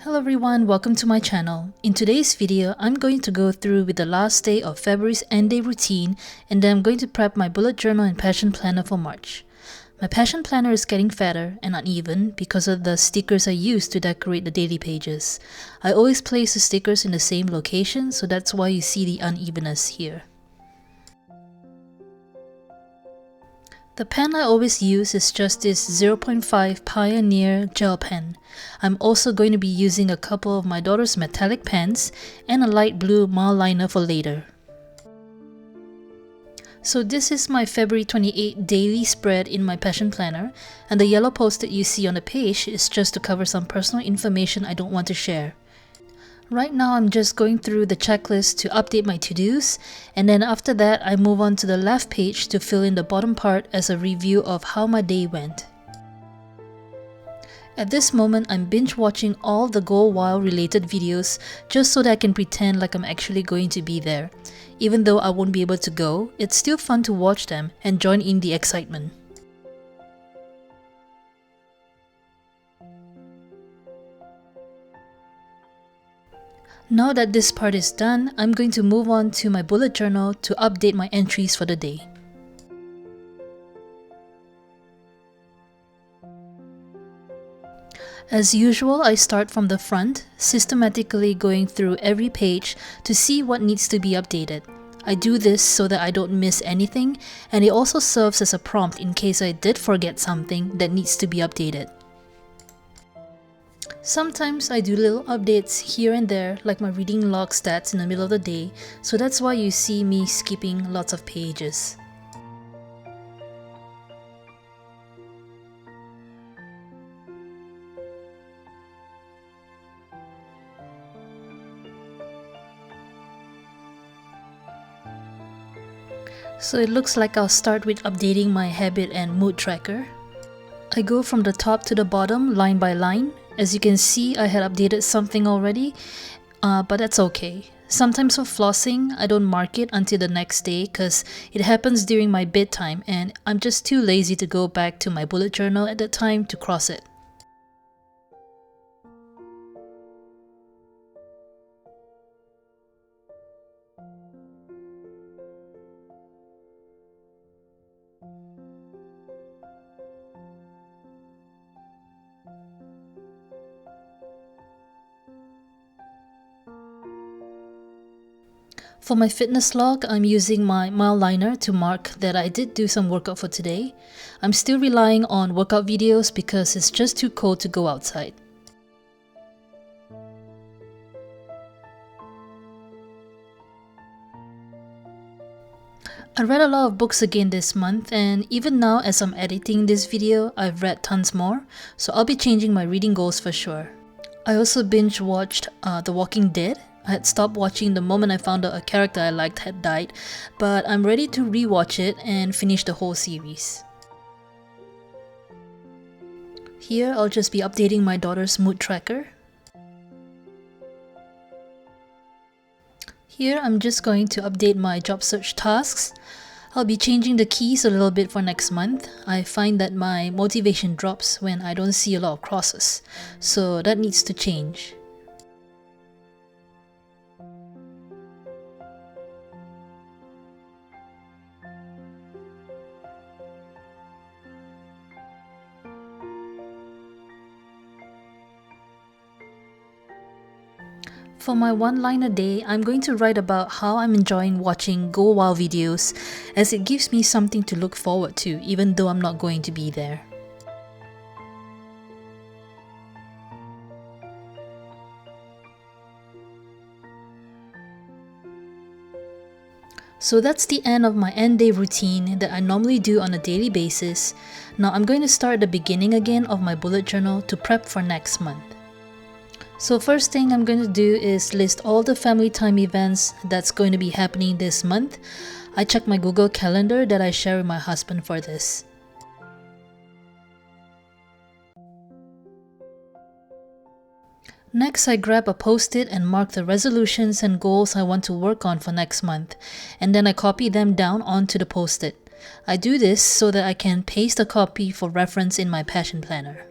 Hello everyone, welcome to my channel. In today's video, I'm going to go through with the last day of February's end day routine, and then I'm going to prep my bullet journal and passion planner for March. My passion planner is getting fatter and uneven because of the stickers I use to decorate the daily pages. I always place the stickers in the same location, so that's why you see the unevenness here. The pen I always use is just this 0.5 Pioneer gel pen. I'm also going to be using a couple of my daughter's metallic pens and a light blue mile liner for later. So this is my February 28 daily spread in my passion planner, and the yellow post-it you see on the page is just to cover some personal information I don't want to share. Right now I'm just going through the checklist to update my to-dos, and then after that I move on to the left page to fill in the bottom part as a review of how my day went. At this moment I'm binge watching all the Go Wild related videos just so that I can pretend like I'm actually going to be there. Even though I won't be able to go, it's still fun to watch them and join in the excitement. Now that this part is done, I'm going to move on to my bullet journal to update my entries for the day. As usual, I start from the front, systematically going through every page to see what needs to be updated. I do this so that I don't miss anything, and it also serves as a prompt in case I did forget something that needs to be updated. Sometimes I do little updates here and there, like my reading log stats in the middle of the day, so that's why you see me skipping lots of pages. So it looks like I'll start with updating my habit and mood tracker. I go from the top to the bottom, line by line. As you can see, I had updated something already, but that's okay. Sometimes for flossing, I don't mark it until the next day because it happens during my bedtime and I'm just too lazy to go back to my bullet journal at that time to cross it. For my fitness log, I'm using my mile liner to mark that I did do some workout for today. I'm still relying on workout videos because it's just too cold to go outside. I read a lot of books again this month, and even now as I'm editing this video, I've read tons more, so I'll be changing my reading goals for sure. I also binge watched The Walking Dead. I had stopped watching the moment I found out a character I liked had died, but I'm ready to rewatch it and finish the whole series. Here I'll just be updating my daughter's mood tracker. Here I'm just going to update my job search tasks. I'll be changing the keys a little bit for next month. I find that my motivation drops when I don't see a lot of crosses, so that needs to change. For my one line a day, I'm going to write about how I'm enjoying watching Go Wild videos, as it gives me something to look forward to even though I'm not going to be there. So that's the end of my end day routine that I normally do on a daily basis. Now I'm going to start the beginning again of my bullet journal to prep for next month. So first thing I'm going to do is list all the family time events that's going to be happening this month. I check my Google Calendar that I share with my husband for this. Next, I grab a post-it and mark the resolutions and goals I want to work on for next month, and then I copy them down onto the post-it. I do this so that I can paste a copy for reference in my passion planner.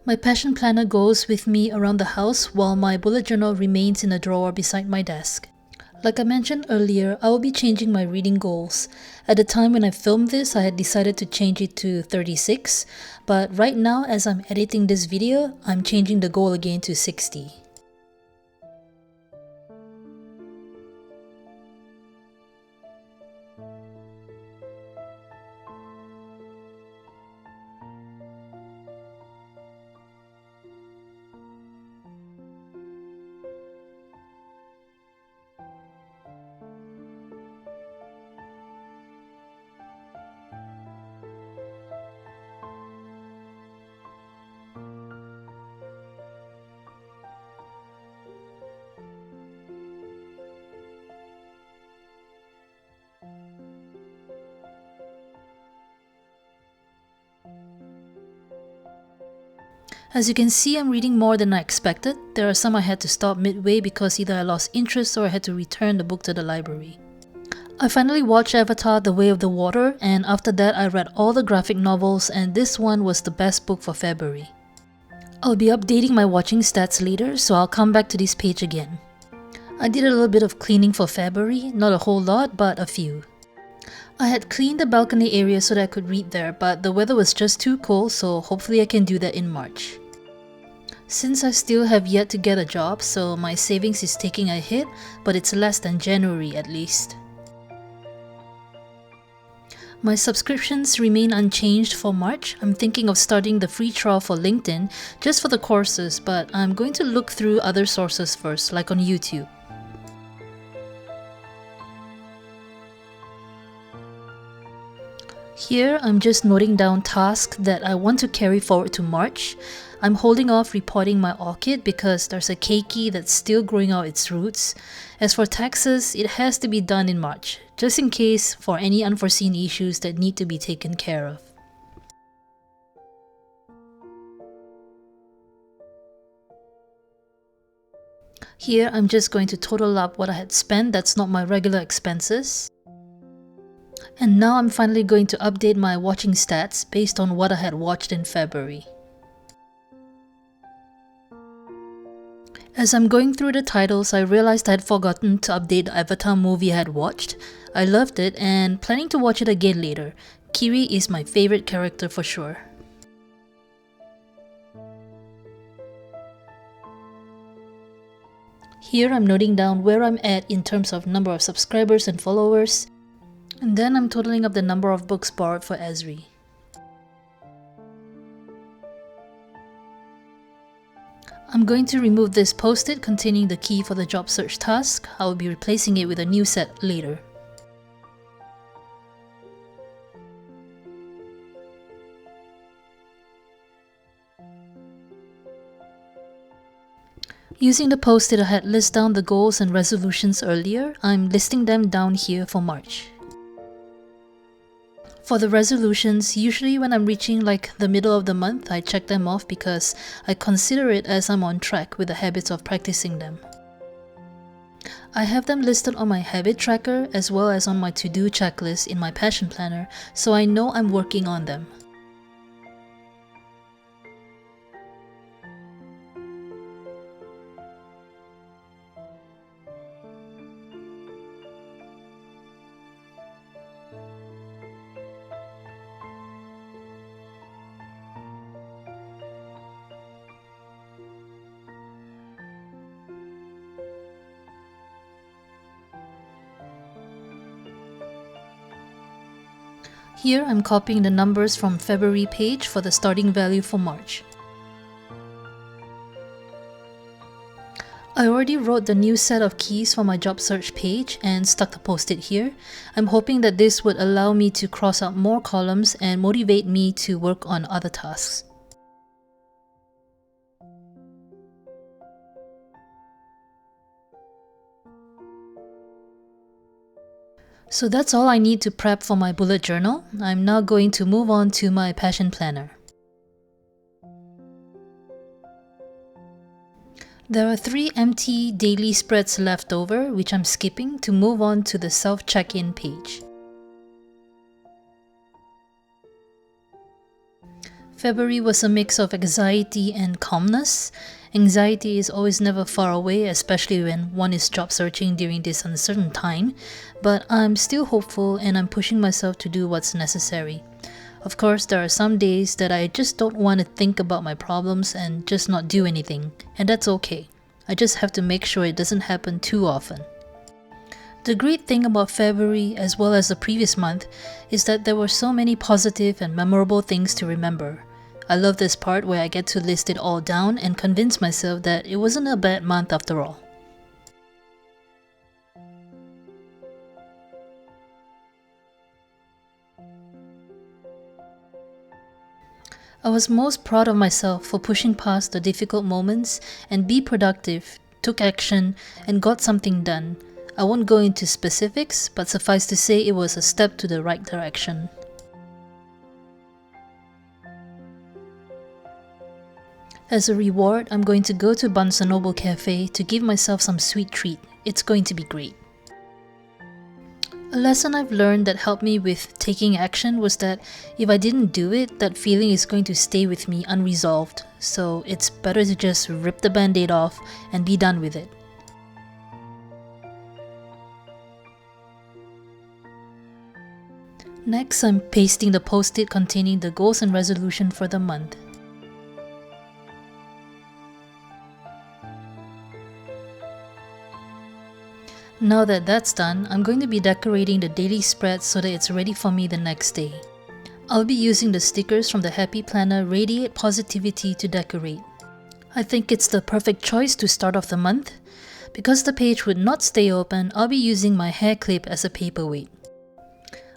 My passion planner goes with me around the house while my bullet journal remains in a drawer beside my desk. Like I mentioned earlier, I will be changing my reading goals. At the time when I filmed this, I had decided to change it to 36, but right now as I'm editing this video, I'm changing the goal again to 60. As you can see, I'm reading more than I expected. There are some I had to stop midway because either I lost interest or I had to return the book to the library. I finally watched Avatar: The Way of the Water, and after that I read all the graphic novels, and this one was the best book for February. I'll be updating my watching stats later, so I'll come back to this page again. I did a little bit of cleaning for February, not a whole lot, but a few. I had cleaned the balcony area so that I could read there, but the weather was just too cold, so hopefully I can do that in March. Since I still have yet to get a job, so my savings is taking a hit, but it's less than January at least. My subscriptions remain unchanged for March. I'm thinking of starting the free trial for LinkedIn just for the courses, but I'm going to look through other sources first, like on YouTube. Here, I'm just noting down tasks that I want to carry forward to March. I'm holding off reporting my orchid because there's a keiki that's still growing out its roots. As for taxes, it has to be done in March, just in case for any unforeseen issues that need to be taken care of. Here, I'm just going to total up what I had spent that's not my regular expenses. And now I'm finally going to update my watching stats based on what I had watched in February. As I'm going through the titles, I realized I had forgotten to update the Avatar movie I had watched. I loved it and planning to watch it again later. Kiri is my favorite character for sure. Here I'm noting down where I'm at in terms of number of subscribers and followers. And then I'm totaling up the number of books borrowed for Esri. I'm going to remove this post-it containing the key for the job search task. I will be replacing it with a new set later. Using the post-it I had listed down the goals and resolutions earlier, I'm listing them down here for March. For the resolutions, usually when I'm reaching like the middle of the month, I check them off because I consider it as I'm on track with the habits of practicing them. I have them listed on my habit tracker as well as on my to-do checklist in my passion planner, so I know I'm working on them. Here I'm copying the numbers from February page for the starting value for March. I already wrote the new set of keys for my job search page and stuck the post-it here. I'm hoping that this would allow me to cross out more columns and motivate me to work on other tasks. So that's all I need to prep for my bullet journal. I'm now going to move on to my passion planner. There are 3 empty daily spreads left over, which I'm skipping to move on to the self-check-in page. February was a mix of anxiety and calmness. Anxiety is always never far away, especially when one is job searching during this uncertain time, but I'm still hopeful and I'm pushing myself to do what's necessary. Of course, there are some days that I just don't want to think about my problems and just not do anything, and that's okay. I just have to make sure it doesn't happen too often. The great thing about February, as well as the previous month, is that there were so many positive and memorable things to remember. I love this part where I get to list it all down and convince myself that it wasn't a bad month after all. I was most proud of myself for pushing past the difficult moments and be productive, took action, and got something done. I won't go into specifics, but suffice to say it was a step to the right direction. As a reward, I'm going to go to Barnes & Noble Cafe to give myself some sweet treat. It's going to be great. A lesson I've learned that helped me with taking action was that if I didn't do it, that feeling is going to stay with me unresolved. So it's better to just rip the band-aid off and be done with it. Next, I'm pasting the post-it containing the goals and resolution for the month. Now that that's done, I'm going to be decorating the daily spread so that it's ready for me the next day. I'll be using the stickers from the Happy Planner Radiate Positivity to decorate. I think it's the perfect choice to start off the month. Because the page would not stay open, I'll be using my hair clip as a paperweight.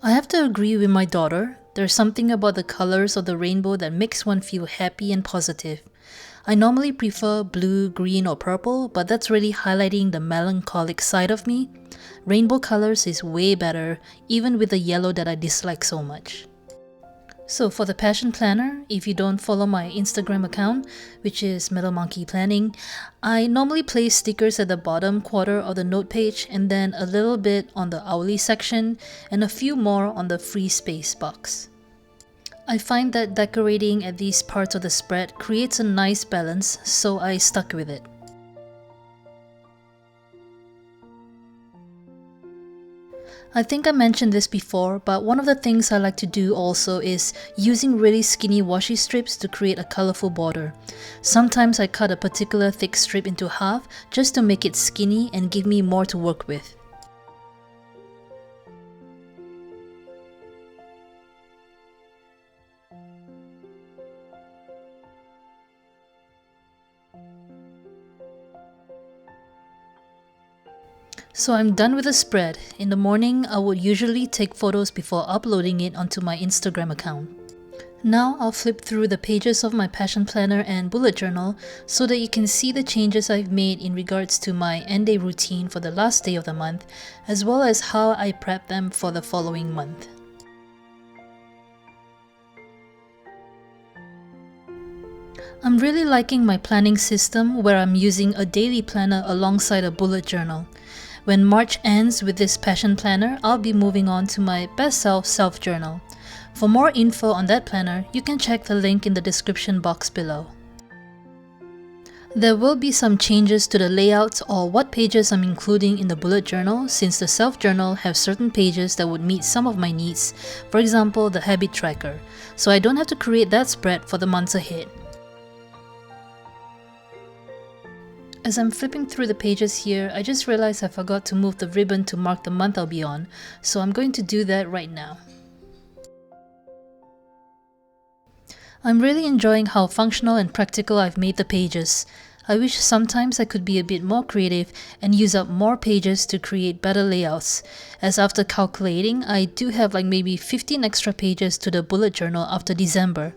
I have to agree with my daughter. There's something about the colors of the rainbow that makes one feel happy and positive. I normally prefer blue, green or purple, but that's really highlighting the melancholic side of me. Rainbow colors is way better, even with the yellow that I dislike so much. So for the Passion Planner, if you don't follow my Instagram account, which is Metal Monkey Planning, I normally place stickers at the bottom quarter of the note page and then a little bit on the Owly section and a few more on the free space box. I find that decorating at these parts of the spread creates a nice balance, so I stuck with it. I think I mentioned this before, but one of the things I like to do also is using really skinny washi strips to create a colorful border. Sometimes I cut a particular thick strip into half just to make it skinny and give me more to work with. So I'm done with the spread. In the morning, I would usually take photos before uploading it onto my Instagram account. Now I'll flip through the pages of my Passion Planner and bullet journal so that you can see the changes I've made in regards to my end day routine for the last day of the month, as well as how I prep them for the following month. I'm really liking my planning system where I'm using a daily planner alongside a bullet journal. When March ends with this Passion Planner, I'll be moving on to my Best Self Journal. For more info on that planner, you can check the link in the description box below. There will be some changes to the layout or what pages I'm including in the bullet journal, since the self journal have certain pages that would meet some of my needs, for example the habit tracker, so I don't have to create that spread for the months ahead. As I'm flipping through the pages here, I just realized I forgot to move the ribbon to mark the month I'll be on, so I'm going to do that right now. I'm really enjoying how functional and practical I've made the pages. I wish sometimes I could be a bit more creative and use up more pages to create better layouts, as after calculating, I do have like maybe 15 extra pages to the bullet journal after December.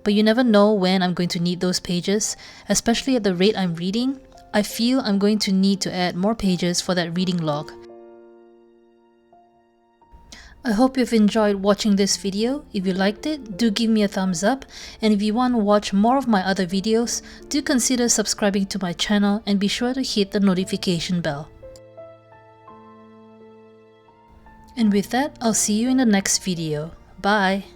But you never know when I'm going to need those pages, especially at the rate I'm reading. I feel I'm going to need to add more pages for that reading log. I hope you've enjoyed watching this video. If you liked it, do give me a thumbs up, and if you want to watch more of my other videos, do consider subscribing to my channel and be sure to hit the notification bell. And with that, I'll see you in the next video. Bye!